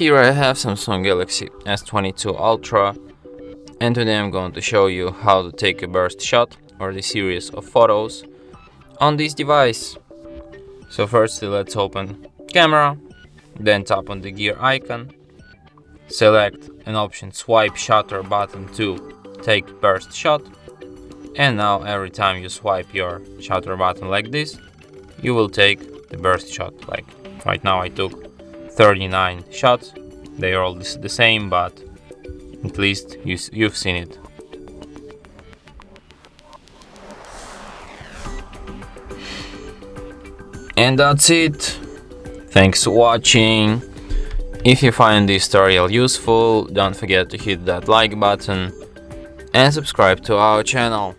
Here I have Samsung Galaxy S22 Ultra, and today I'm going to show you how to take a burst shot or the series of photos on this device. So firstly, let's open camera, then tap on the gear icon, select an option swipe shutter button to take burst shot, and now every time you swipe your shutter button like this, you will take the burst shot. Like right now I took 39 shots. They are all the same, but at least you've seen it. And that's it. Thanks for watching. If you find this tutorial useful, don't forget to hit that like button and subscribe to our channel.